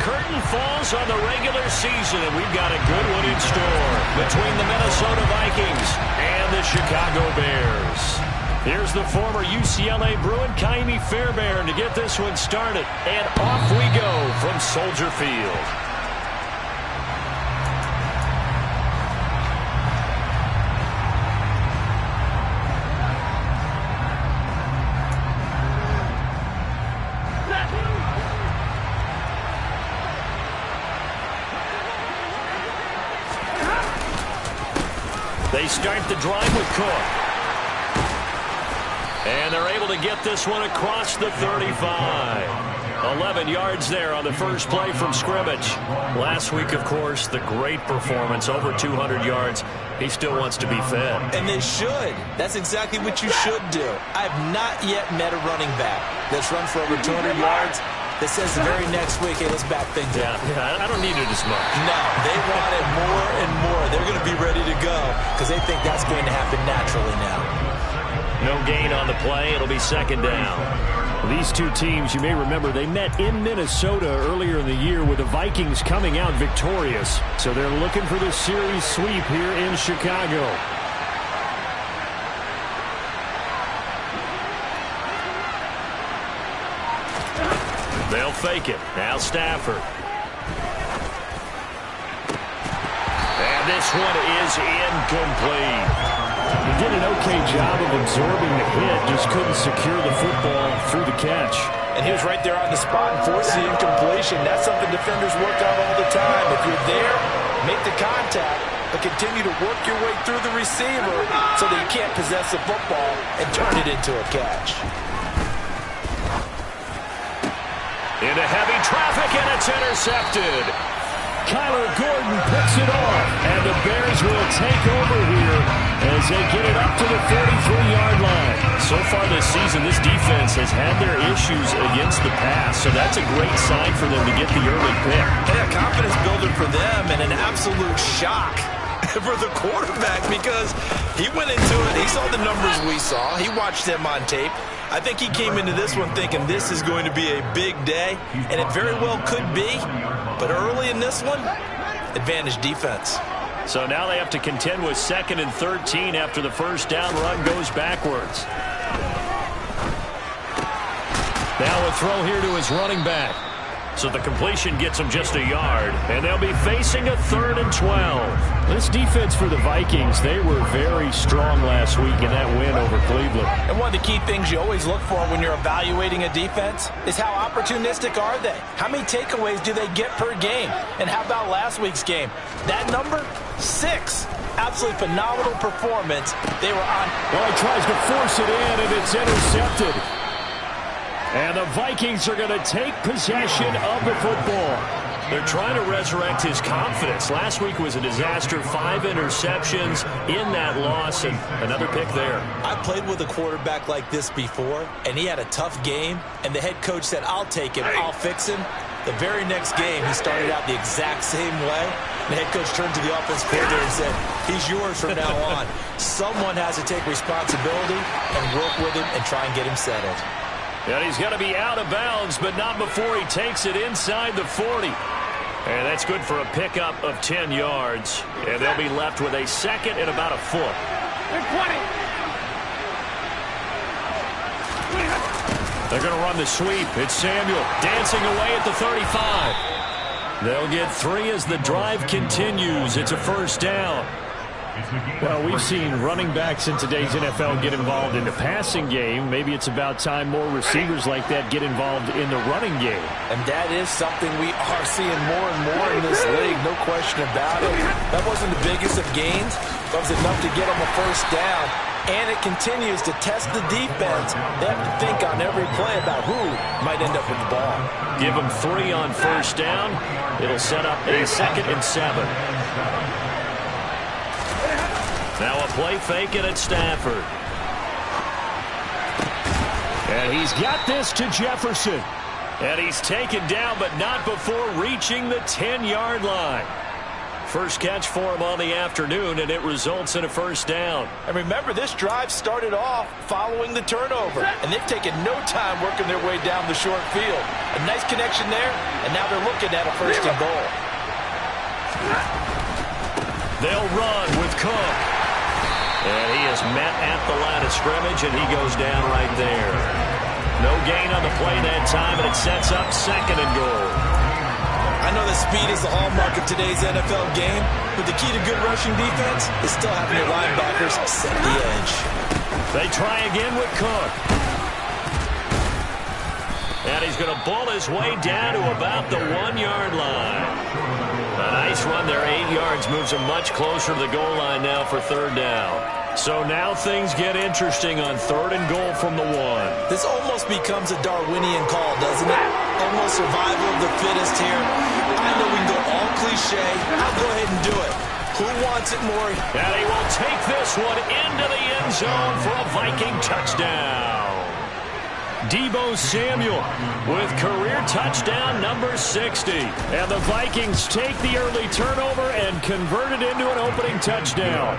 curtain falls on the regular season, and we've got a good one in store between the Minnesota Vikings and the Chicago Bears. Here's the former UCLA Bruin, Kaimi Fairbairn, to get this one started. And off we go from Soldier Field. They start the drive with Cook. And they're able to get this one across the 35. 11 yards there on the first play from scrimmage. Last week, of course, the great performance, over 200 yards. He still wants to be fed. And they should. That's exactly what you should do. I have not yet met a running back that's run for over 200 yards that says the very next week, hey, let's back things up. Yeah, I don't need it as much. No, they want it more and more. They're going to be ready to go because they think that's going to happen naturally now. No gain on the play. It'll be second down. These two teams, you may remember, they met in Minnesota earlier in the year with the Vikings coming out victorious. So they're looking for the series sweep here in Chicago. They'll fake it. Now Stafford. And this one is incomplete. He did an okay job of absorbing the hit, just couldn't secure the football through the catch. And he was right there on the spot and forced the incompletion. That's something defenders work out all the time. If you're there, make the contact, but continue to work your way through the receiver so that you can't possess the football and turn it into a catch. Into heavy traffic, and it's intercepted. Kyler Gordon picks it off, and the Bears will take over here as they get it up to the 43-yard line. So far this season, this defense has had their issues against the pass, so that's a great sign for them to get the early pick. Yeah, confidence builder for them and an absolute shock for the quarterback because he went into it, he saw the numbers we saw, he watched them on tape. I think he came into this one thinking this is going to be a big day, and it very well could be. But early in this one, advantage defense. So now they have to contend with 2nd and 13 after the first down run goes backwards. Now a throw here to his running back. So the completion gets him just a yard, and they'll be facing a 3rd and 12. This defense for the Vikings, they were very strong last week in that win over Cleveland. And one of the key things you always look for when you're evaluating a defense is how opportunistic are they? How many takeaways do they get per game? And how about last week's game? That number? 6. Absolutely phenomenal performance. They were on. Well, he tries to force it in, and it's intercepted. And the Vikings are going to take possession of the football. They're trying to resurrect his confidence. Last week was a disaster. 5 interceptions in that loss, and another pick there. I played with a quarterback like this before, and he had a tough game, and the head coach said, I'll take him, I'll fix him. The very next game, he started out the exact same way. The head coach turned to the offense coordinator and said, he's yours from now on. Someone has to take responsibility and work with him and try and get him settled. And he's going to be out of bounds, but not before he takes it inside the 40. And that's good for a pickup of 10 yards. And they'll be left with a 2nd and about a foot. They're going to run the sweep. It's Samuel dancing away at the 35. They'll get 3 as the drive continues. It's a first down. Well, we've seen running backs in today's NFL get involved in the passing game. Maybe it's about time more receivers like that get involved in the running game. And that is something we are seeing more and more in this league, no question about it. That wasn't the biggest of gains, but it was enough to get them a first down. And it continues to test the defense. They have to think on every play about who might end up with the ball. Give them 3 on first down. It'll set up a 2nd and 7. Now a play fake it at Stafford. And he's got this to Jefferson. And he's taken down, but not before reaching the 10-yard line. First catch for him on the afternoon, and it results in a first down. And remember, this drive started off following the turnover, and they've taken no time working their way down the short field. A nice connection there, and now they're looking at a first and goal. They'll run with Cook. And he is met at the line of scrimmage, and he goes down right there. No gain on the play that time, and it sets up second and goal. I know that speed is the hallmark of today's NFL game, but the key to good rushing defense is still having your linebackers set the edge. They try again with Cook. And he's going to bull his way down to about the 1-yard line. A nice run there, 8 yards, moves him much closer to the goal line now for third down. So now things get interesting on third and goal from the 1. This almost becomes a Darwinian call, doesn't it? Almost survival of the fittest here. I know we can go all cliche. I'll go ahead and do it. Who wants it more? And he will take this one into the end zone for a Viking touchdown. Deebo Samuel with career touchdown number 60. And the Vikings take the early turnover and convert it into an opening touchdown.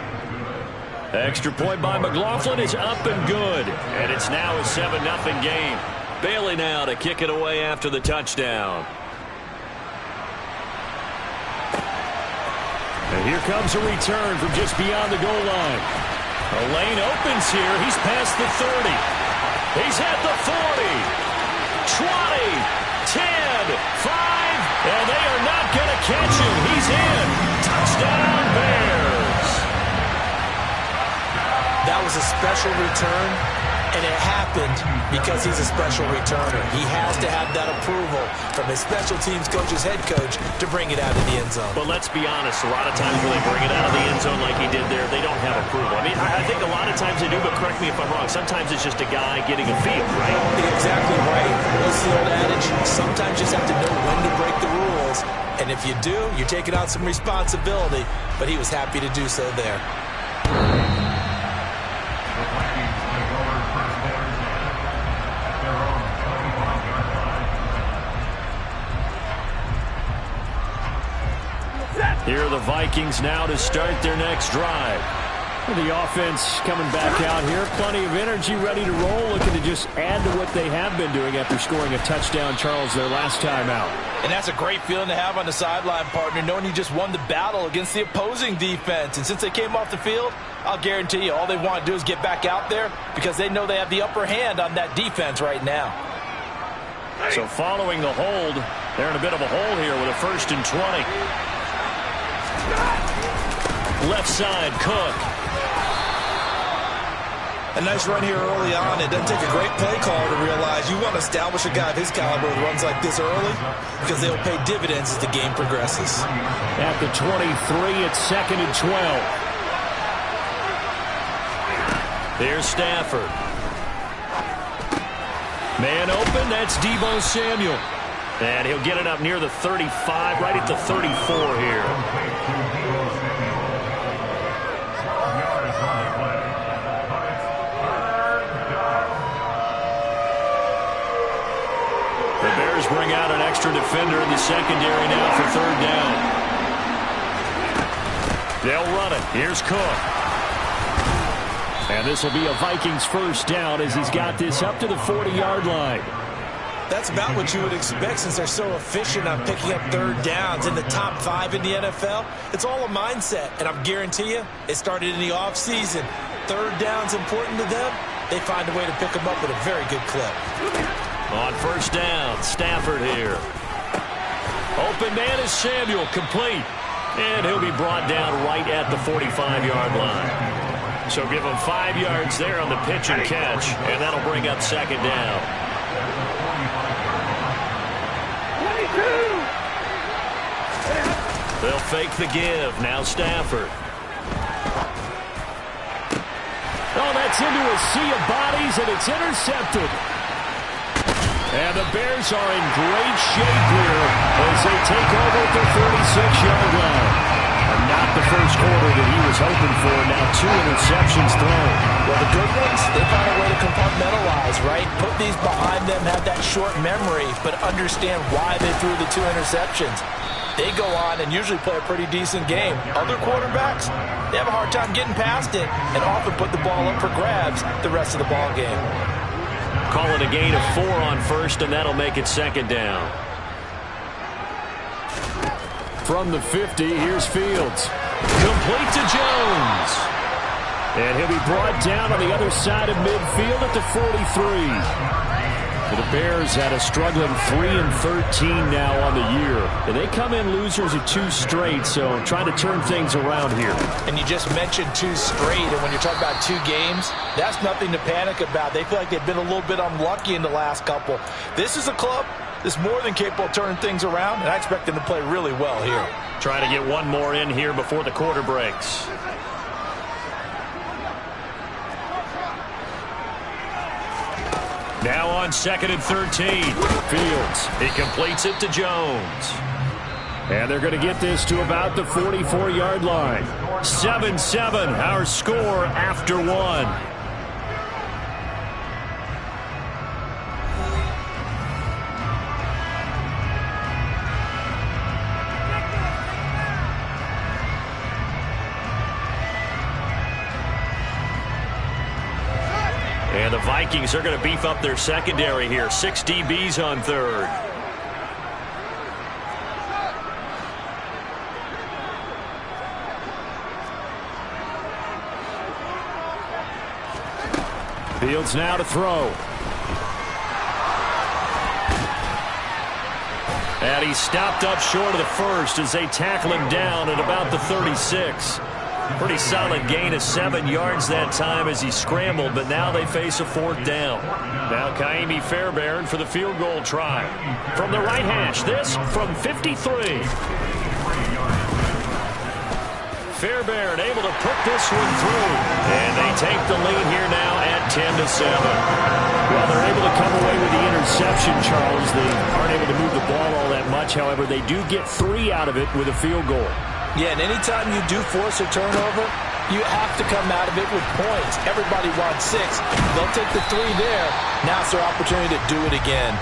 Extra point by McLaughlin is up and good. And it's now a 7-0 game. Bailey now to kick it away after the touchdown. And here comes a return from just beyond the goal line. A lane opens here. He's past the 30. He's at the 40, 20, 10, 5, and they are not going to catch him. He's in. Touchdown, Bears. That was a special return, and it happened because he's a special returner. He has to have that approval from his special teams coach's head coach to bring it out of the end zone. But let's be honest, a lot of times when they bring it out of the end zone like he did there, they don't have approval. I mean, I think a lot of times they do, but correct me if I'm wrong. Sometimes it's just a guy getting a feel, right? Exactly right. What's the old adage? Sometimes you just have to know when to break the rules. And if you do, you're taking out some responsibility. But he was happy to do so there. Here are the Vikings now to start their next drive. The offense coming back out here. Plenty of energy, ready to roll, looking to just add to what they have been doing after scoring a touchdown, Charles, their last time out. And that's a great feeling to have on the sideline, partner, knowing you just won the battle against the opposing defense. And since they came off the field, I'll guarantee you all they want to do is get back out there because they know they have the upper hand on that defense right now. So following the hold, they're in a bit of a hole here with a 1st and 20. Left side, Cook. A nice run here early on. It doesn't take a great play call to realize you want to establish a guy of his caliber with runs like this early because they'll pay dividends as the game progresses. At the 23, it's 2nd and 12. Here's Stafford. Man open, that's Deebo Samuel. And he'll get it up near the 35, right at the 34 here. The Bears bring out an extra defender in the secondary now for 3rd down. They'll run it. Here's Cook. And this will be a Vikings 1st down as he's got this up to the 40-yard line. That's about what you would expect since they're so efficient on picking up 3rd downs in the top 5 in the NFL. It's all a mindset, and I guarantee you it started in the offseason. 3rd down's important to them. They find a way to pick them up with a very good clip. On 1st down, Stafford here. Open man is Samuel, complete. And he'll be brought down right at the 45-yard line. So give him 5 yards there on the pitch and catch, and that'll bring up 2nd down. They'll fake the give. Now Stafford. Oh, that's into a sea of bodies, and it's intercepted. And the Bears are in great shape here as they take over at the 36-yard line. And not the first quarter that he was hoping for. Now 2 interceptions thrown. Well, the good ones, they found a way to compartmentalize, right? Put these behind them, have that short memory, but understand why they threw the 2 interceptions. they go on and usually play a pretty decent game. Other quarterbacks, they have a hard time getting past it and often put the ball up for grabs the rest of the ball game. Call it a gain of 4 on first, and that'll make it second down. From the 50, here's Fields. Complete to Jones. And he'll be brought down on the other side of midfield at the 43. The Bears had a struggling 3-13 now on the year. And they come in losers of 2 straight, so trying to turn things around here. And you just mentioned 2 straight, and when you're talking about 2 games, that's nothing to panic about. They feel like they've been a little bit unlucky in the last couple. This is a club that's more than capable of turning things around, and I expect them to play really well here. Trying to get one more in here before the quarter breaks. Now on 2nd and 13. Fields. He completes it to Jones. And they're going to get this to about the 44-yard line. 7-7, our score after 1. And the Vikings are going to beef up their secondary here. 6 DBs on 3rd. Fields now to throw. And he's stopped up short of the first as they tackle him down at about the 36. Pretty solid gain of 7 yards that time as he scrambled, but now they face a 4th down. Now Kaimi Fairbairn for the field goal try. From the right hash, this from 53. Fairbairn able to put this one through. And they take the lead here now at 10-7. Well, they're able to come away with the interception, Charles. They aren't able to move the ball all that much. However, they do get 3 out of it with a field goal. Yeah, and anytime you do force a turnover, you have to come out of it with points. Everybody wants 6. They'll take the 3 there. Now it's their opportunity to do it again.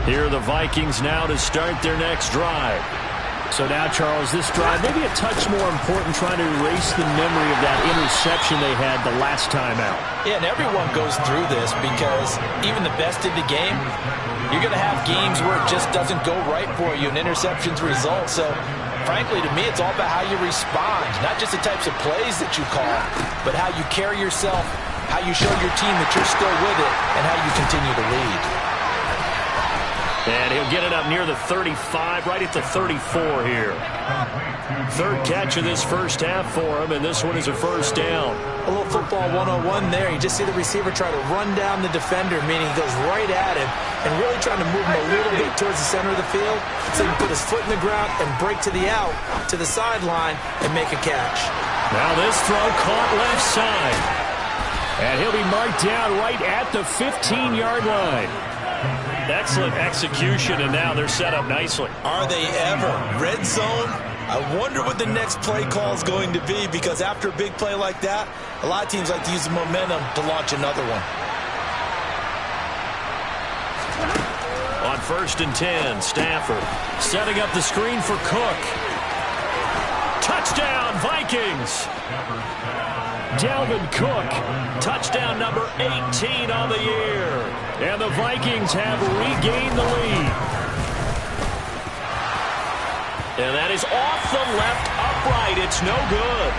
Here are the Vikings now to start their next drive. So now, Charles, this drive maybe a touch more important, trying to erase the memory of that interception they had the last time out. Yeah, and everyone goes through this because even the best in the game, you're going to have games where it just doesn't go right for you, and interceptions result. So, frankly, to me, it's all about how you respond, not just the types of plays that you call, but how you carry yourself, how you show your team that you're still with it, and how you continue to lead. And he'll get it up near the 35, right at the 34 here. 3rd catch of this first half for him, and this one is a 1st down. A little football 101 there. You just see the receiver try to run down the defender, meaning he goes right at him and really trying to move him a little bit towards the center of the field so he can put his foot in the ground and break to the out, to the sideline, and make a catch. Now this throw caught left side. And he'll be marked down right at the 15-yard line. Excellent execution, and now they're set up nicely. Are they ever? Red zone? I wonder what the next play call is going to be, because after a big play like that, a lot of teams like to use the momentum to launch another one. On 1st and 10, Stafford setting up the screen for Cook. Touchdown, Vikings! Dalvin Cook, touchdown number 18 on the year. And the Vikings have regained the lead. And that is off the left upright. It's no good.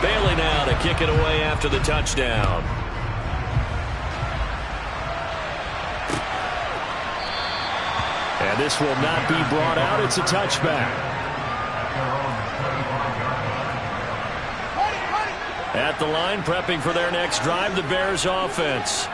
Bailey now to kick it away after the touchdown. And this will not be brought out. It's a touchback. At the line, prepping for their next drive, the Bears offense.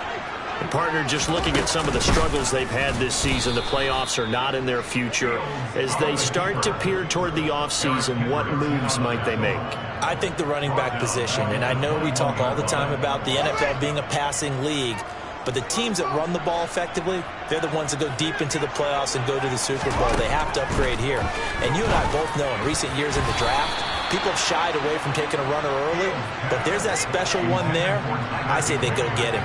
And partner, just looking at some of the struggles they've had this season, the playoffs are not in their future. As they start to peer toward the offseason, what moves might they make? I think the running back position, and I know we talk all the time about the NFL being a passing league, But the teams that run the ball effectively, they're the ones that go deep into the playoffs and go to the Super Bowl. They have to upgrade here. And you and I both know in recent years in the draft, people have shied away from taking a runner early. But there's that special one there. I say they go get him.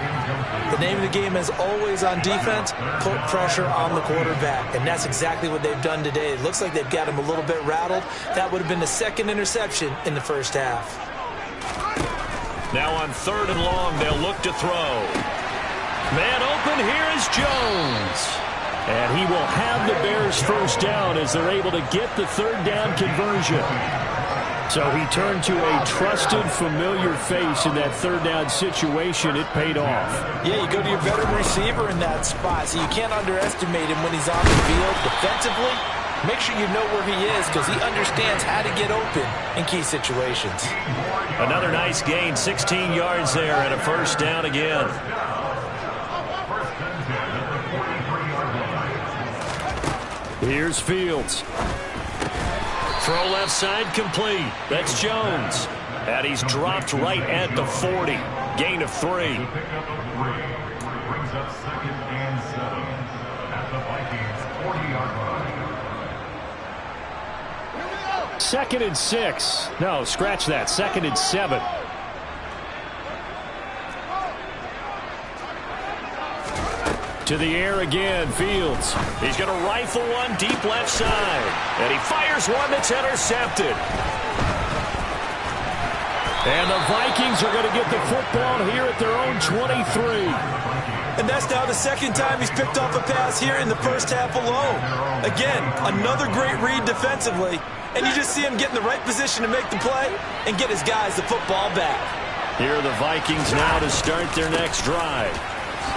The name of the game is always on defense, put pressure on the quarterback. And that's exactly what they've done today. It looks like they've got him a little bit rattled. That would have been the second interception in the first half. Now on 3rd and long, they'll look to throw. Man open, here is Jones. And he will have the Bears first down as they're able to get the 3rd down conversion. So he turned to a trusted, familiar face in that 3rd down situation. It paid off. Yeah, you go to your veteran receiver in that spot, so you can't underestimate him when he's on the field. Defensively, make sure you know where he is because he understands how to get open in key situations. Another nice gain, 16 yards there and a first down again. Here's Fields. Throw left side complete. That's Jones. And he's dropped right at the 40. Gain of 3. Brings up 2nd and 7 at the Vikings 40-yard line. 2nd and 6. No, scratch that. 2nd and 7. To the air again, Fields. He's going to rifle one deep left side. And he fires one that's intercepted. And the Vikings are going to get the football here at their own 23. And that's now the 2nd time he's picked off a pass here in the first half alone. Again, another great read defensively. And you just see him get in the right position to make the play and get his guys the football back. Here are the Vikings now to start their next drive.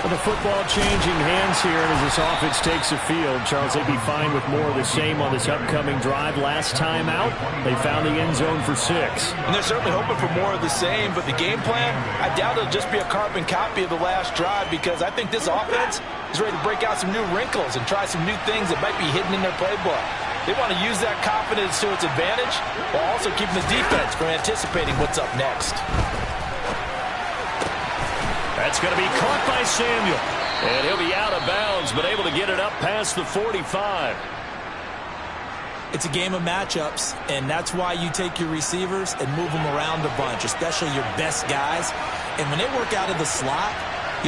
Well, the football changing hands here, and as this offense takes the field, Charles, they'd be fine with more of the same on this upcoming drive. Last time out, they found the end zone for 6. And they're certainly hoping for more of the same, but the game plan, I doubt it'll just be a carbon copy of the last drive because I think this offense is ready to break out some new wrinkles and try some new things that might be hidden in their playbook. They want to use that confidence to its advantage while also keeping the defense from anticipating what's up next. That's going to be caught by Samuel. And he'll be out of bounds, but able to get it up past the 45. It's a game of matchups, and that's why you take your receivers and move them around a bunch, especially your best guys. And when they work out of the slot,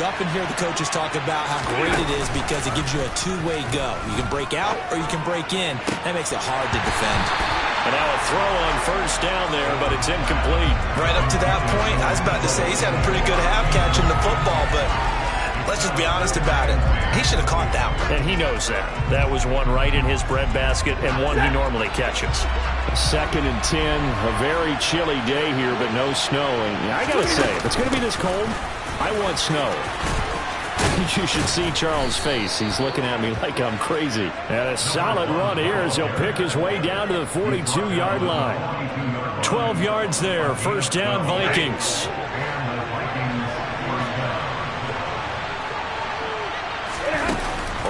you often hear the coaches talk about how great it is because it gives you a two-way go. You can break out or you can break in. That makes it hard to defend. And now a throw on first down there, but it's incomplete. Right up to that point, I was about to say he's had a pretty good half catching the football, but let's just be honest about it. He should have caught that one. And he knows that. That was one right in his breadbasket and one he normally catches. 2nd and 10, a very chilly day here, but no snow. And I got to say, if it's going to be this cold, I want snow. You should see Charles' face. He's looking at me like I'm crazy. And a solid run here as he'll pick his way down to the 42-yard line. 12 yards there. First down, Vikings.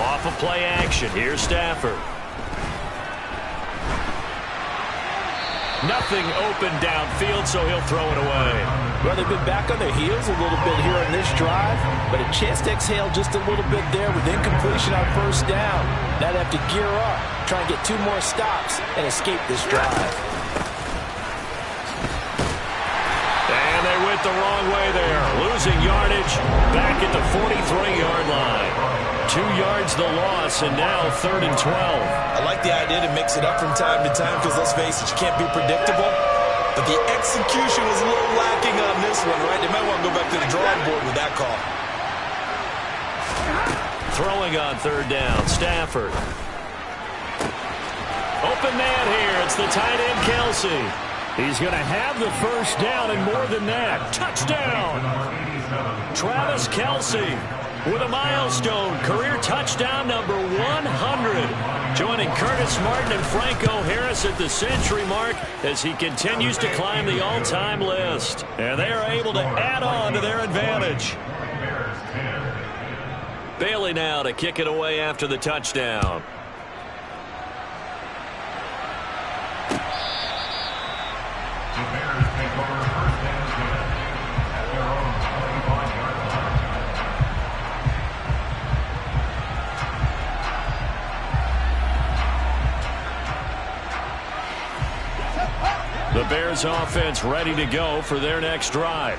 Off of play action. Here's Stafford. Nothing open downfield, so he'll throw it away. Well, they've been back on their heels a little bit here on this drive, but a chance to exhale just a little bit there with incompletion on first down. Now they have to gear up, try and get 2 more stops and escape this drive. And they went the wrong way there. Losing yardage back at the 43-yard line. 2 yards the loss, and now 3rd and 12. I like the idea to mix it up from time to time because, let's face it, you can't be predictable. But the execution was a little lacking on this one, right? They might want to go back to the drawing board with that call. Throwing on 3rd down, Stafford. Open man here. It's the tight end, Kelsey. He's going to have the first down and more than that. Touchdown! Travis Kelsey with a milestone career touchdown number 100. Joining Curtis Martin and Franco Harris at the century mark as he continues to climb the all-time list. And they are able to add on to their advantage. Bailey now to kick it away after the touchdown. The Bears offense ready to go for their next drive.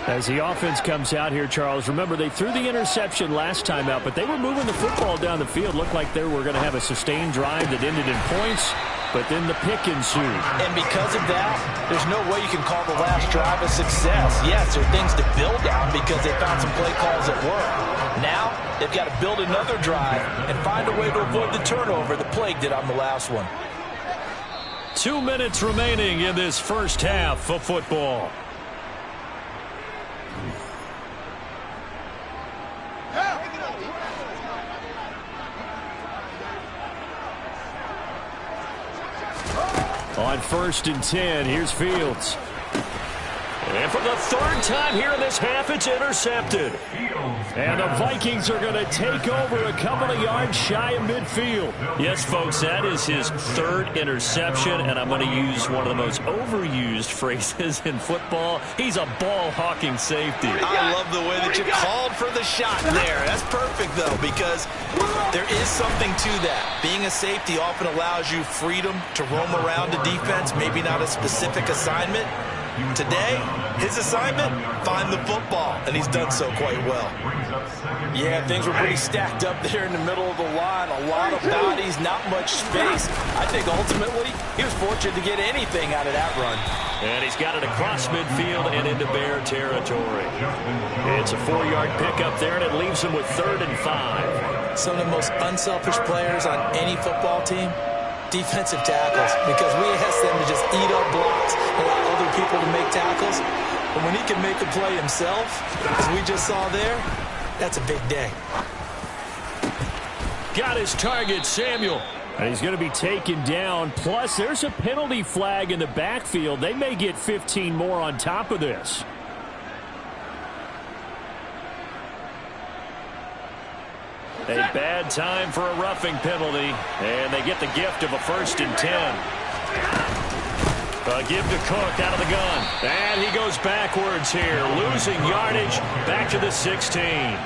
As the offense comes out here, Charles, remember they threw the interception last time out, but they were moving the football down the field. Looked like they were going to have a sustained drive that ended in points, but then the pick ensued. And because of that, there's no way you can call the last drive a success. Yes, there are things to build on because they found some play calls that work. Now, they've got to build another drive and find a way to avoid the turnover the plague did on the last one. 2 minutes remaining in this first half of football. On 1st and 10, here's Fields. And for the third time here in this half, it's intercepted. And the Vikings are going to take over a couple of yards shy of midfield. Yes, folks, that is his third interception, and I'm going to use one of the most overused phrases in football. He's a ball-hawking safety. I love the way that you called for the shot there. That's perfect, though, because there is something to that. Being a safety often allows you freedom to roam around the defense, maybe not a specific assignment. Today, his assignment, find the football, and he's done so quite well. Yeah, things were pretty stacked up there in the middle of the line. A lot of bodies, not much space. I think ultimately he was fortunate to get anything out of that run. And he's got it across midfield and into Bear territory. It's a 4-yard pickup there, and it leaves him with 3rd and 5. Some of the most unselfish players on any football team, defensive tackles, because we ask them to just eat up blocks, allow other people to make tackles. But when he can make a play himself, as we just saw there, that's a big day. Got his target, Samuel. And he's going to be taken down. Plus, there's a penalty flag in the backfield. They may get 15 more on top of this. A bad time for a roughing penalty, and they get the gift of a 1st and 10. A give to Cook out of the gun, and he goes backwards here, losing yardage back to the 16.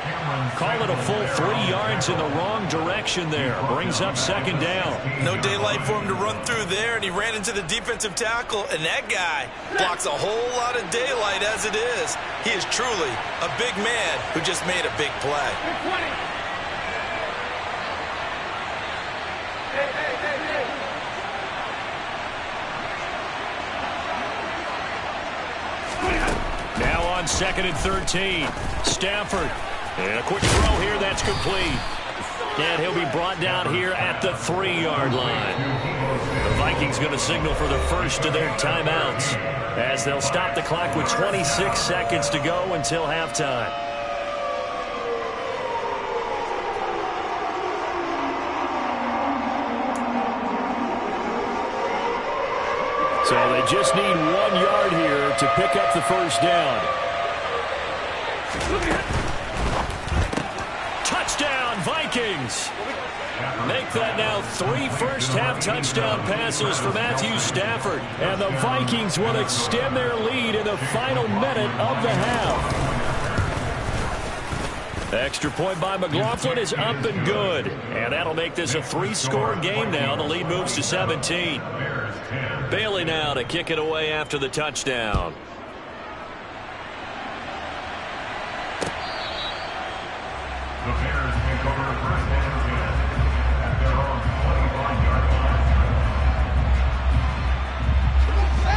Call it a full 3 yards in the wrong direction there. Brings up 2nd down. No daylight for him to run through there, and he ran into the defensive tackle, and that guy blocks a whole lot of daylight as it is. He is truly a big man who just made a big play. Now on 2nd and 13. Stafford. And a quick throw here. That's complete. And he'll be brought down here at the 3-yard line. The Vikings going to signal for the first of their timeouts as they'll stop the clock with 26 seconds to go until halftime. So they just need 1 yard here to pick up the first down. Touchdown, Vikings. Make that now 3 first-half touchdown passes for Matthew Stafford. And the Vikings will extend their lead in the final minute of the half. Extra point by McLaughlin is up and good. And that'll make this a 3-score game now. The lead moves to 17. Bailey now to kick it away after the touchdown. The Bears take over 1st and 10 at their own 25-yard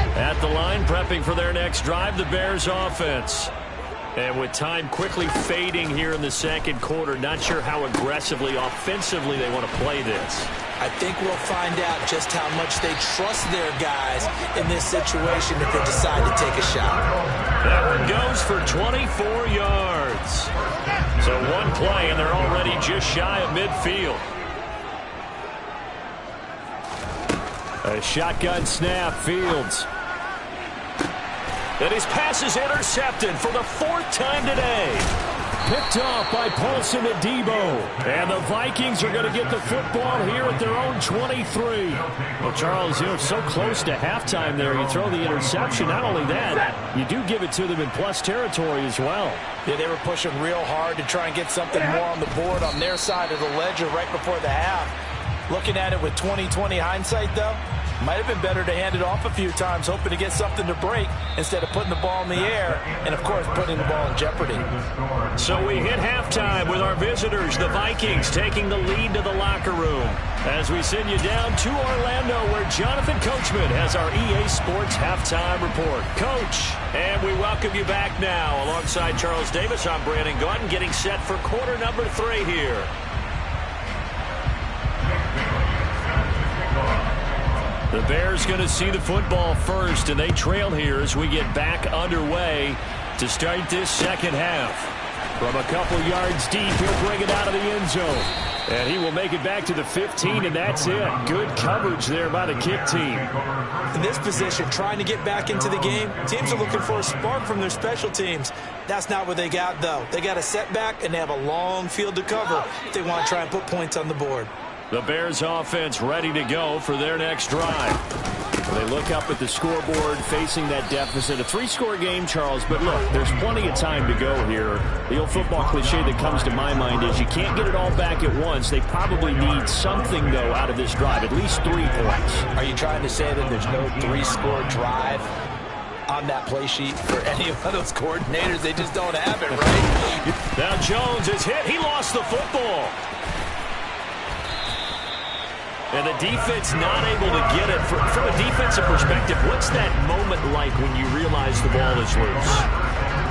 line. At the line, prepping for their next drive, the Bears offense. And with time quickly fading here in the 2nd quarter, not sure how aggressively, offensively they want to play this. I think we'll find out just how much they trust their guys in this situation if they decide to take a shot. That one goes for 24 yards. So 1 play, and they're already just shy of midfield. A shotgun snap, Fields. And his pass is intercepted for the 4th time today. Picked off by Paulson and Debo. And the Vikings are going to get the football here at their own 23. Well, Charles, you're so close to halftime there. You throw the interception. Not only that, you do give it to them in plus territory as well. Yeah, they were pushing real hard to try and get something more on the board on their side of the ledger right before the half. Looking at it with 20/20 hindsight, though, might have been better to hand it off a few times, hoping to get something to break instead of putting the ball in the air and, of course, putting the ball in jeopardy. So we hit halftime with our visitors, the Vikings, taking the lead to the locker room. As we send you down to Orlando, where Jonathan Coachman has our EA Sports halftime report. Coach, and we welcome you back now. Alongside Charles Davis, I'm Brandon Gordon, getting set for quarter number 3 here. The Bears going to see the football first, and they trail here as we get back underway to start this second half. From a couple yards deep, he'll bring it out of the end zone. And he will make it back to the 15, and that's it. Good coverage there by the kick team. In this position, trying to get back into the game, teams are looking for a spark from their special teams. That's not what they got, though. They got a setback, and they have a long field to cover if they want to try and put points on the board. The Bears offense ready to go for their next drive. They look up at the scoreboard facing that deficit. A 3-score game, Charles, but look, there's plenty of time to go here. The old football cliche that comes to my mind is you can't get it all back at once. They probably need something, though, out of this drive, at least 3 points. Are you trying to say that there's no 3-score drive on that play sheet for any of those coordinators? They just don't have it, right? Now Jones is hit. He lost the football. And the defense not able to get it. From a defensive perspective, what's that moment like when you realize the ball is loose?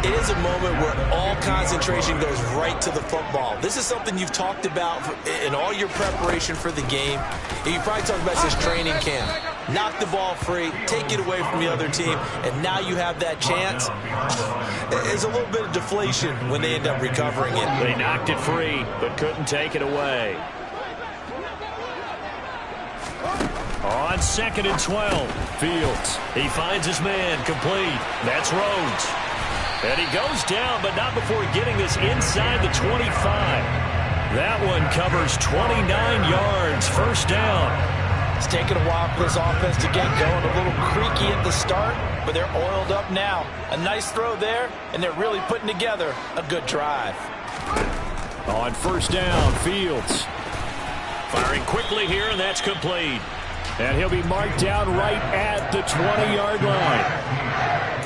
It is a moment where all concentration goes right to the football. This is something you've talked about in all your preparation for the game. And you probably talked about this training camp. Knock the ball free, take it away from the other team, and now you have that chance. There's a little bit of deflation when they end up recovering it. They knocked it free, but couldn't take it away. On 2nd and 12, Fields. He finds his man, complete. That's Rhodes. And he goes down, but not before getting this inside the 25. That one covers 29 yards, first down. It's taken a while for this offense to get going. A little creaky at the start, but they're oiled up now. A nice throw there, and they're really putting together a good drive. On first down, Fields. Firing quickly here, and that's complete. And he'll be marked down right at the 20-yard line.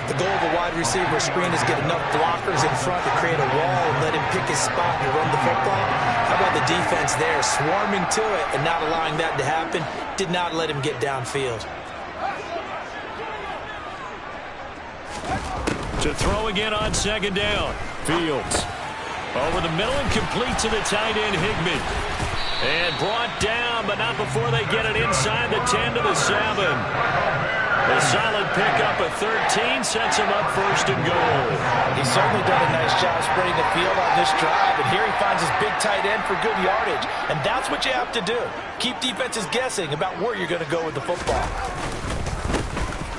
The goal of a wide receiver screen is get enough blockers in front to create a wall and let him pick his spot and run the football. How about the defense there, swarming to it and not allowing that to happen? Did not let him get downfield. To throw again on 2nd down. Fields. Over the middle and complete to the tight end, Higbee. And brought down, but not before they get it inside the 10 to the 7. A solid pickup of 13 sets him up first and goal. He's certainly done a nice job spreading the field on this drive, and here he finds his big tight end for good yardage. And that's what you have to do. Keep defenses guessing about where you're going to go with the football.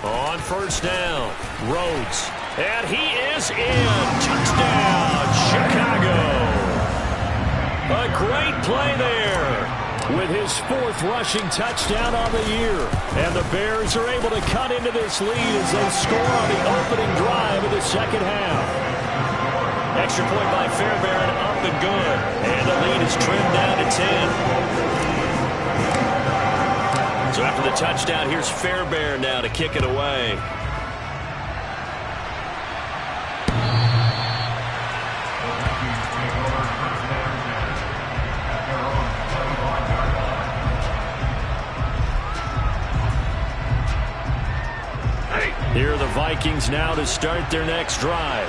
On first down, Rhodes. And he is in. Touchdown, Chicago. A great play there with his 4th rushing touchdown on the year. And the Bears are able to cut into this lead as they score on the opening drive of the second half. Extra point by Fairbairn, up and good. And the lead is trimmed down to 10. So after the touchdown, here's Fairbairn now to kick it away. Here are the Vikings now to start their next drive.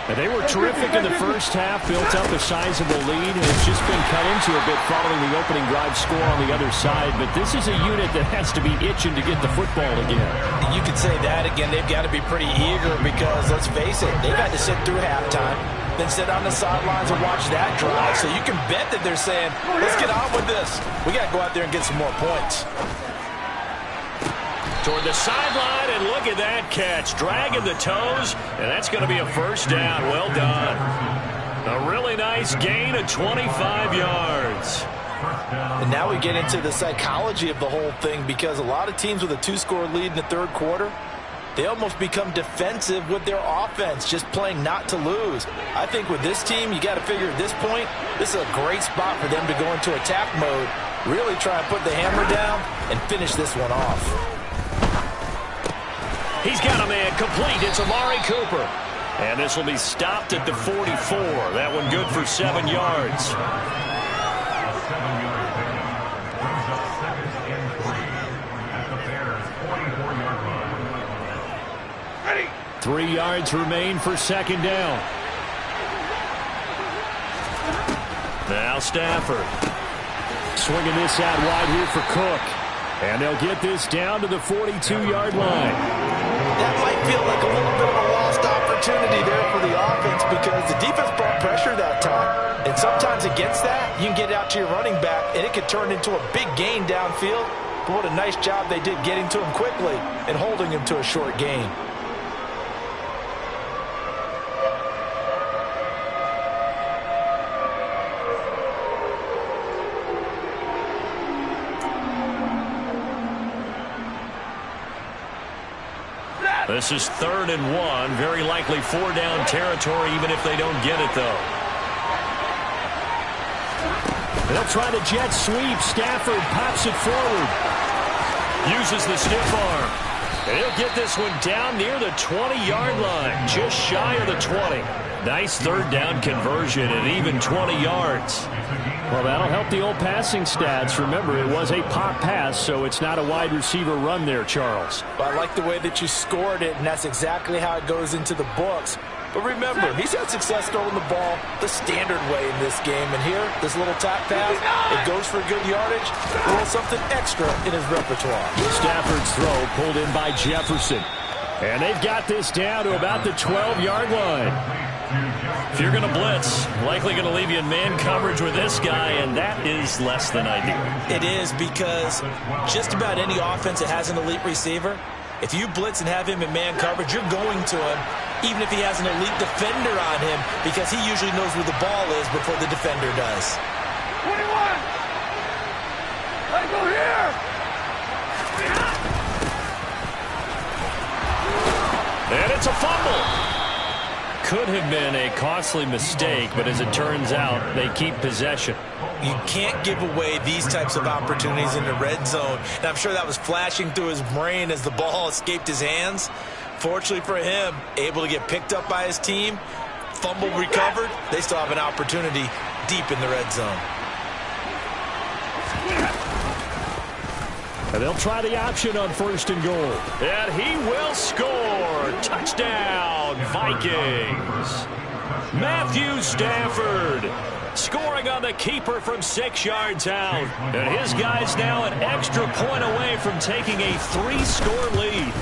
And they were terrific in the first half, built up a sizable lead, and it's just been cut into a bit following the opening drive score on the other side. But this is a unit that has to be itching to get the football again. You could say that again. They've got to be pretty eager because, let's face it, they've had to sit through halftime, then sit on the sidelines and watch that drive. So you can bet that they're saying, let's get on with this. We got to go out there and get some more points. Toward the sideline, and look at that catch. Dragging the toes, and that's going to be a first down. Well done. A really nice gain of 25 yards. And now we get into the psychology of the whole thing, because a lot of teams with a 2-score lead in the third quarter, they almost become defensive with their offense, just playing not to lose. I think with this team, you got to figure at this point, this is a great spot for them to go into attack mode, really try and put the hammer down and finish this one off. He's got a man complete. It's Amari Cooper. And this will be stopped at the 44. That one good for 7 yards. Ready. 3 yards remain for second down. Now Stafford. Swinging this out wide here for Cook. And they'll get this down to the 42-yard line. That might feel like a little bit of a lost opportunity there for the offense because the defense brought pressure that time. And sometimes against that, you can get out to your running back, and it could turn into a big gain downfield. But what a nice job they did getting to him quickly and holding him to a short gain. This is 3rd and 1. Very likely 4-down territory, even if they don't get it, though. They'll try the jet sweep. Stafford pops it forward. Uses the stiff arm. And he'll get this one down near the 20-yard line, just shy of the 20. Nice 3rd down conversion at even 20 yards. Well, that'll help the old passing stats. Remember, it was a pop pass, so it's not a wide receiver run there, Charles. But I like the way that you scored it, and that's exactly how it goes into the books. But remember, he's had success throwing the ball the standard way in this game. And here, this little tap pass, it goes for good yardage, a little something extra in his repertoire. Stafford's throw pulled in by Jefferson. And they've got this down to about the 12-yard line. If you're going to blitz, likely going to leave you in man coverage with this guy, and that is less than ideal. It is because just about any offense that has an elite receiver, if you blitz and have him in man coverage, you're going to him, even if he has an elite defender on him, because he usually knows where the ball is before the defender does. 21. Let's go here. And it's a fumble. Could have been a costly mistake, but as it turns out, they keep possession. You can't give away these types of opportunities in the red zone. And I'm sure that was flashing through his brain as the ball escaped his hands. Fortunately for him, able to get picked up by his team, fumble recovered. They still have an opportunity deep in the red zone. And they'll try the option on 1st and goal. And he will score. Touchdown, Vikings. Matthew Stafford scoring on the keeper from 6 yards out. And his guy's now an extra point away from taking a 3-score lead.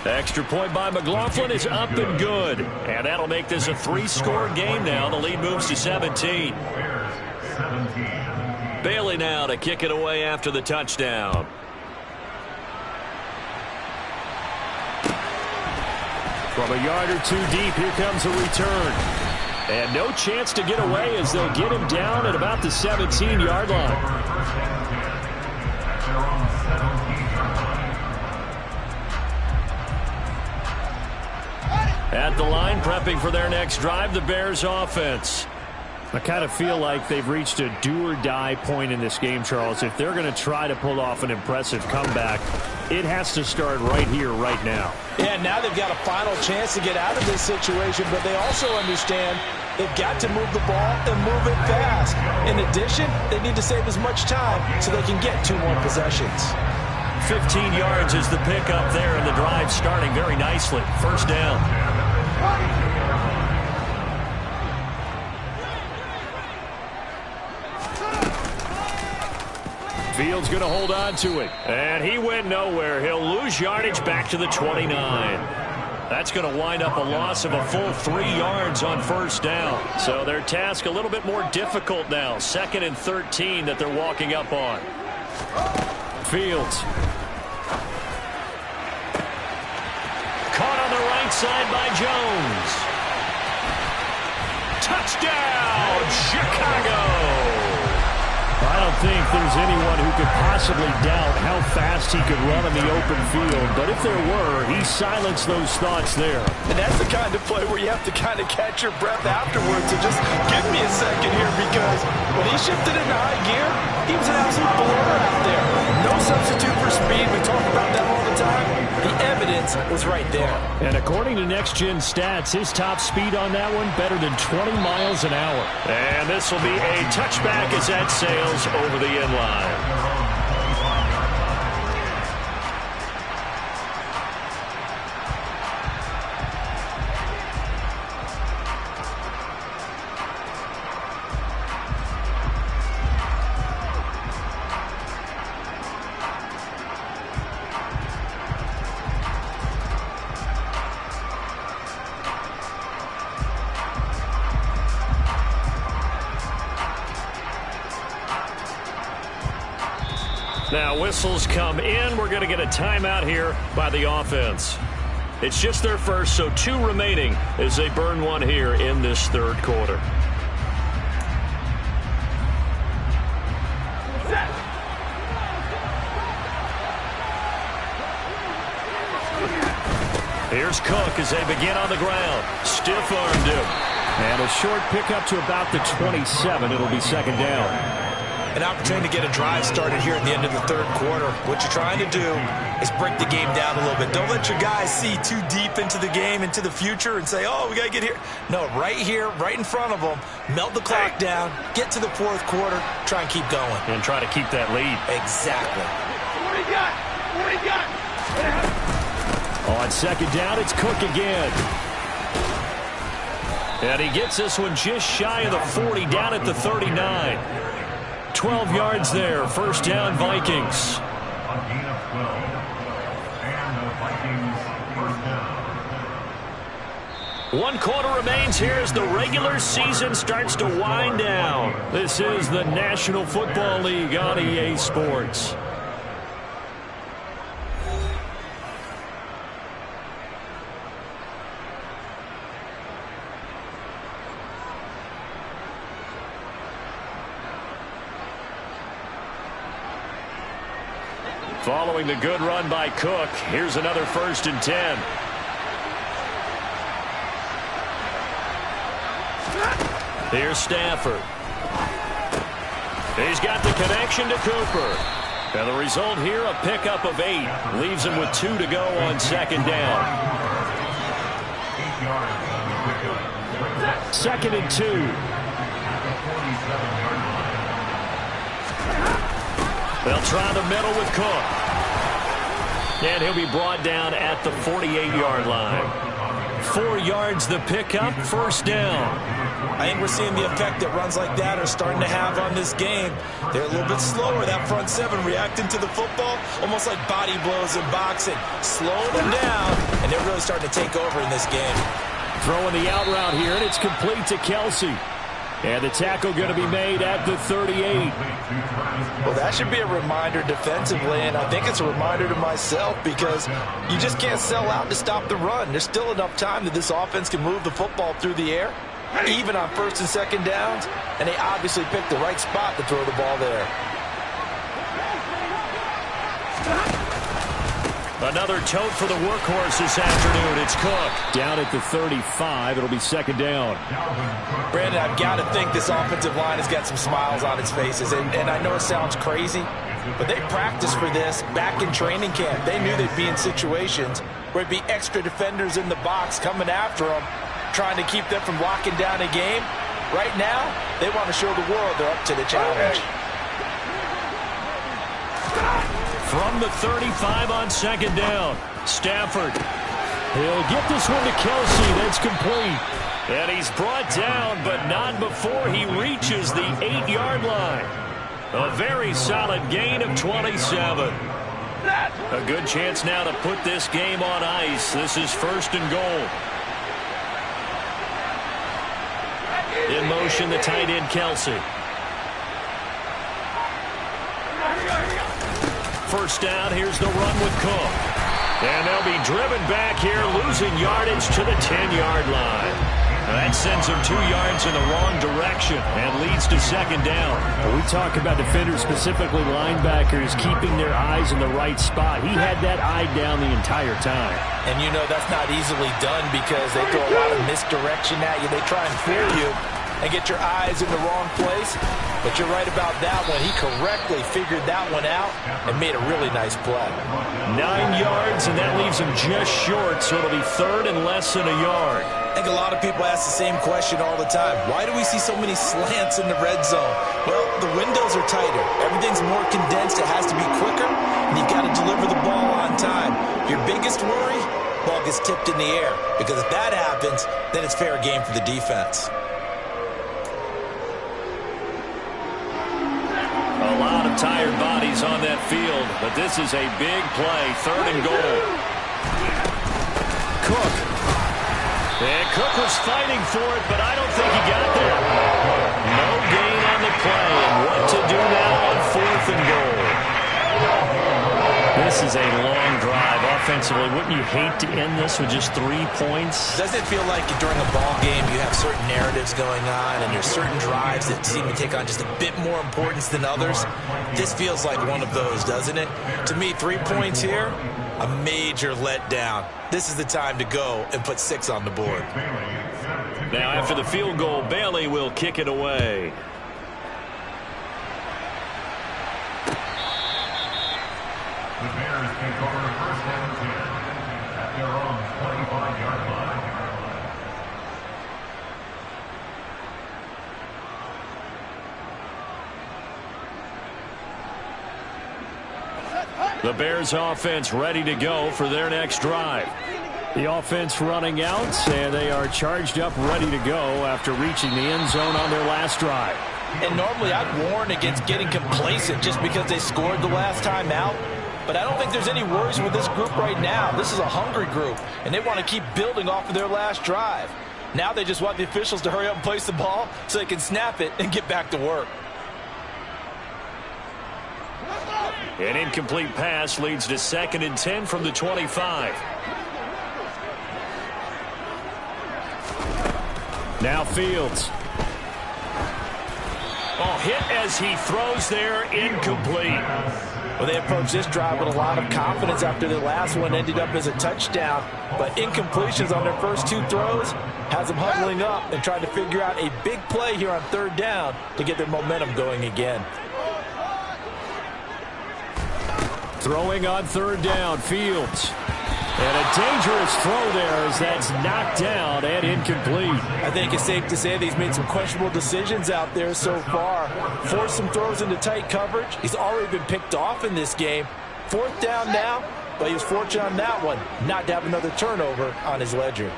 The extra point by McLaughlin is up and good. And that'll make this a 3-score game now. The lead moves to 17. Bailey now to kick it away after the touchdown. From a yard or two deep, here comes a return. And no chance to get away as they'll get him down at about the 17-yard line. At the line, prepping for their next drive, the Bears offense. I kind of feel like they've reached a do-or-die point in this game, Charles. If they're going to try to pull off an impressive comeback, it has to start right here, right now. Yeah, now they've got a final chance to get out of this situation, but they also understand they've got to move the ball and move it fast. In addition, they need to save as much time so they can get 2 more possessions. 15 yards is the pickup there, and the drive starting very nicely. 1st down. Fields going to hold on to it. And he went nowhere. He'll lose yardage back to the 29. That's going to wind up a loss of a full 3 yards on 1st down. So their task a little bit more difficult now. 2nd and 13 that they're walking up on. Fields. Caught on the right side by Jones. Touchdown, Chicago. I don't think there's anyone who could possibly doubt how fast he could run in the open field. But if there were, he silenced those thoughts there. And that's the kind of play where you have to kind of catch your breath afterwards and just give me a second here, because when he shifted into high gear, he was an absolute blower out there. No substitute for speed. We talk about that all the time. The evidence was right there. And according to Next Gen Stats, his top speed on that one better than 20 miles an hour. And this will be a touchback as that sails over the end line. Now whistles come in. We're going to get a timeout here by the offense. It's just their first, so 2 remaining as they burn one here in this third quarter. Here's Cook as they begin on the ground. Stiff-armed him. And a short pickup to about the 27. It'll be second down. An opportunity to get a drive started here at the end of the third quarter. What you're trying to do is break the game down a little bit. Don't let your guys see too deep into the game, into the future, and say, oh, we got to get here. No, right here, right in front of them, melt the clock down, get to the fourth quarter, try and keep going. And try to keep that lead. Exactly. What do you got? What do you got? On second down, it's Cook again. And he gets this one just shy of the 40, down at the 39. 12 yards there. First down, Vikings. A gain of 12. And the Vikings first down. 1 quarter remains here as the regular season starts to wind down. This is the National Football League on EA Sports. Following the good run by Cook, here's another 1st and 10. Here's Stafford. He's got the connection to Cooper. And the result here, a pickup of 8. Leaves him with 2 to go on second down. 8 yards on the pickup. 2nd and 2. At the 47-yard line. They'll try the middle with Cook. And he'll be brought down at the 48-yard line. 4 yards the pickup, first down. I think we're seeing the effect that runs like that are starting to have on this game. They're a little bit slower, that front 7, reacting to the football, almost like body blows in boxing. Slowing them down, and they're really starting to take over in this game. Throwing the out route here, and it's complete to Kelsey. And the tackle going to be made at the 38. Well, that should be a reminder defensively, and I think it's a reminder to myself, because you just can't sell out to stop the run. There's still enough time that this offense can move the football through the air, even on 1st and 2nd downs, and they obviously picked the right spot to throw the ball there. Another tote for the workhorse this afternoon. It's Cook. Down at the 35. It'll be second down. Brandon, I've got to think this offensive line has got some smiles on its faces. And I know it sounds crazy, but they practiced for this back in training camp. They knew they'd be in situations where it'd be extra defenders in the box coming after them, trying to keep them from locking down a game. Right now, they want to show the world they're up to the challenge. From the 35 on second down, Stafford. He'll get this one to Kelsey. That's complete. And he's brought down, but not before he reaches the 8-yard line. A very solid gain of 27. A good chance now to put this game on ice. This is 1st and goal. In motion, the tight end, Kelsey. First down, here's the run with Cook. And they'll be driven back here, losing yardage to the 10-yard line. That sends him 2 yards in the wrong direction and leads to second down. When we talk about defenders, specifically linebackers, keeping their eyes in the right spot. He had that eye down the entire time. And you know that's not easily done because they throw a lot of misdirection at you. They try and fool you and get your eyes in the wrong place. But you're right about that one. He correctly figured that one out and made a really nice play. 9 yards, and that leaves him just short, so it'll be third and less than a yard. I think a lot of people ask the same question all the time. Why do we see so many slants in the red zone? Well, the windows are tighter. Everything's more condensed. It has to be quicker, and you've got to deliver the ball on time. Your biggest worry, ball gets tipped in the air, because if that happens, then it's fair game for the defense. A lot of tired bodies on that field, but this is a big play, third and goal. Cook. And Cook was fighting for it, but I don't think he got there. No gain on the play, and what to do now on fourth and goal. This is a long drive offensively. Wouldn't you hate to end this with just 3 points? Doesn't it feel like during a ball game you have certain narratives going on and there's certain drives that seem to take on just a bit more importance than others? This feels like one of those, doesn't it? To me, 3 points here, a major letdown. This is the time to go and put 6 on the board. Now after the field goal, Bailey will kick it away. The Bears take over first and 10 at their own 25-yard line. The Bears offense ready to go for their next drive. The offense running out, and they are charged up, ready to go after reaching the end zone on their last drive. And normally I'd warn against getting complacent just because they scored the last time out. But I don't think there's any worries with this group right now. This is a hungry group, and they want to keep building off of their last drive. Now they just want the officials to hurry up and place the ball so they can snap it and get back to work. An incomplete pass leads to second and 10 from the 25. Now Fields. Oh, hit as he throws there, incomplete. Well, they approached this drive with a lot of confidence after the last one ended up as a touchdown. But incompletions on their first 2 throws has them huddling up and trying to figure out a big play here on third down to get their momentum going again. Throwing on third down, Fields. And a dangerous throw there as that's knocked down and incomplete. I think it's safe to say that he's made some questionable decisions out there so far. Forced some throws into tight coverage. He's already been picked off in this game. Fourth down now, but he was fortunate on that one not to have another turnover on his ledger.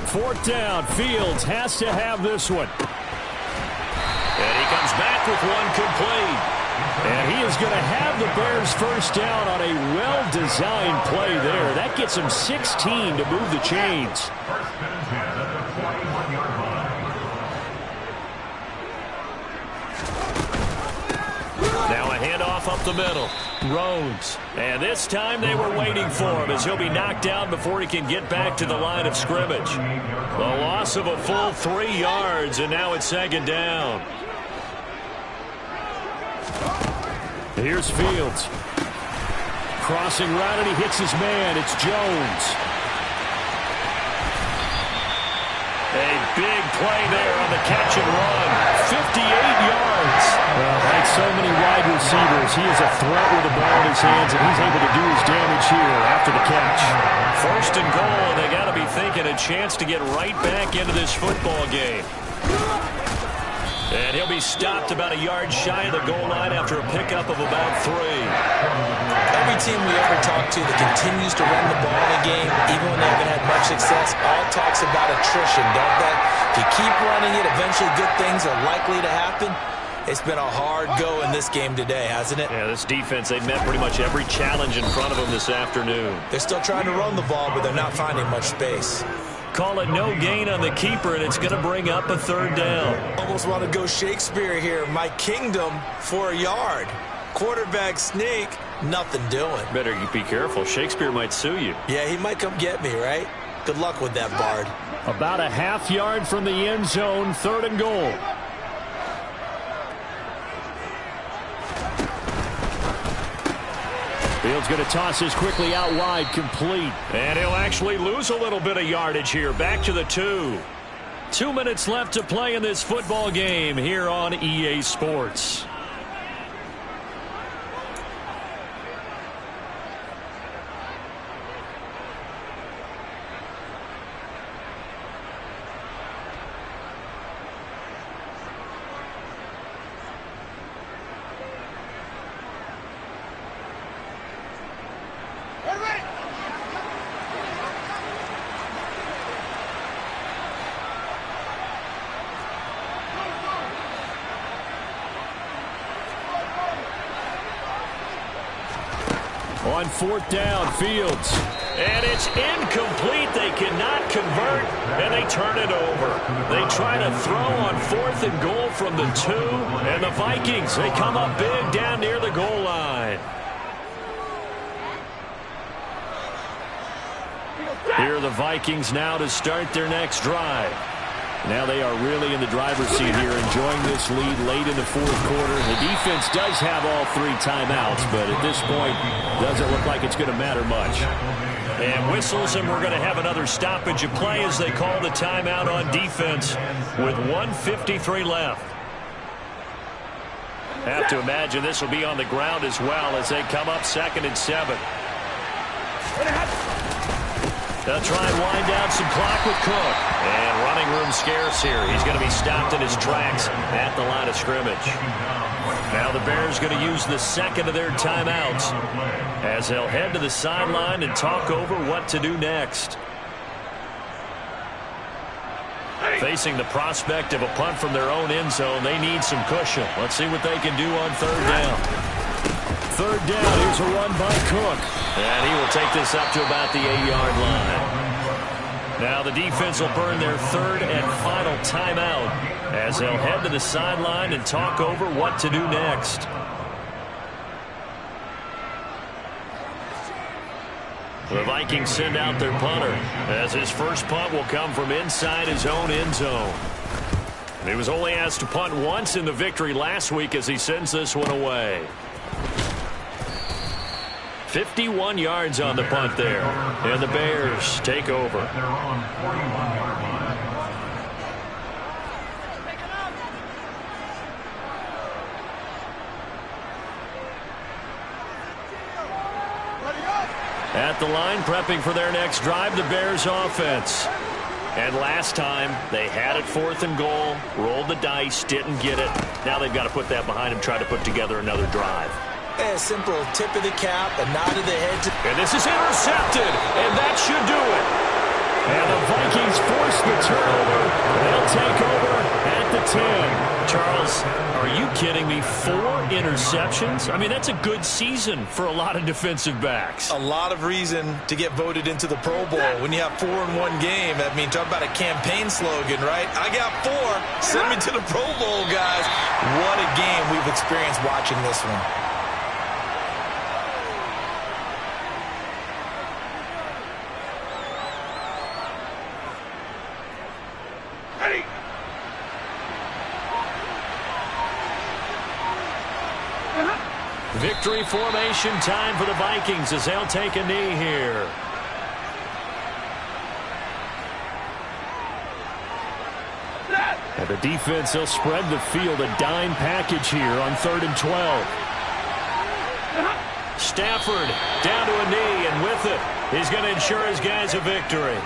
Fourth down, Fields has to have this one. And he comes back with one complete. And he is going to have the Bears first down on a well-designed play there. That gets him 16 to move the chains. First and 10 at the 21-yard line. Now a handoff up the middle. Rhodes. And this time they were waiting for him as he'll be knocked down before he can get back to the line of scrimmage. The loss of a full 3 yards, and now it's second down. Here's Fields. Crossing route, and he hits his man. It's Jones. A big play there on the catch and run. 58 yards. Well, like so many wide receivers, he is a threat with the ball in his hands, and he's able to do his damage here after the catch. First and goal, and they got to be thinking a chance to get right back into this football game. And he'll be stopped about a yard shy of the goal line after a pickup of about 3. Every team we ever talk to that continues to run the ball in a game, even when they haven't had much success, all talks about attrition, don't they? If you keep running it, eventually good things are likely to happen. It's been a hard go in this game today, hasn't it? Yeah, this defense, they've met pretty much every challenge in front of them this afternoon. They're still trying to run the ball, but they're not finding much space. Call it no gain on the keeper, and it's going to bring up a third down. Almost want to go Shakespeare here. My kingdom for a yard. Quarterback sneak. Nothing doing. Better be careful. Shakespeare might sue you. Yeah, he might come get me, right? Good luck with that, Bard. About a half yard from the end zone, 3rd and goal. Fields going to toss this quickly out wide, complete. And he'll actually lose a little bit of yardage here. Back to the 2. 2 minutes left to play in this football game here on EA Sports. On 4th down, Fields. And it's incomplete. They cannot convert, and they turn it over. They try to throw on 4th and goal from the 2, and the Vikings, they come up big down near the goal line. Here are the Vikings now to start their next drive. Now they are really in the driver's seat here, enjoying this lead late in the 4th quarter. The defense does have all 3 timeouts, but at this point, doesn't look like it's going to matter much. And whistles, and we're going to have another stoppage of play as they call the timeout on defense with 1:53 left. Have to imagine this will be on the ground as well as they come up 2nd and 7. They'll try and wind down some clock with Cook. And running room scarce here. He's going to be stopped in his tracks at the line of scrimmage. Now the Bears going to use the 2nd of their timeouts as they'll head to the sideline and talk over what to do next. Facing the prospect of a punt from their own end zone, they need some cushion. Let's see what they can do on 3rd down. 3rd down, here's a run by Cook. And he will take this up to about the 8-yard line. Now the defense will burn their 3rd and final timeout as they'll head to the sideline and talk over what to do next. The Vikings send out their punter as his first punt will come from inside his own end zone. He was only asked to punt once in the victory last week as he sends this one away. 51 yards on the punt there. And the Bears take over. They're on 41-yard line. At the line, prepping for their next drive, the Bears offense. And last time, they had it 4th and goal, rolled the dice, didn't get it. Now they've got to put that behind them, try to put together another drive. A simple tip of the cap, a nod of the head. And this is intercepted, and that should do it. And the Vikings force the turnover. They'll take over at the 10. Charles, are you kidding me? 4 interceptions? I mean, that's a good season for a lot of defensive backs. A lot of reason to get voted into the Pro Bowl. When you have 4 in one game, I mean, talk about a campaign slogan, right? I got 4. Send me to the Pro Bowl, guys. What a game we've experienced watching this one. Victory formation time for the Vikings as they'll take a knee here. And the defense, they'll spread the field, a dime package here on 3rd and 12. Stafford down to a knee, and with it, he's going to ensure his guys a victory.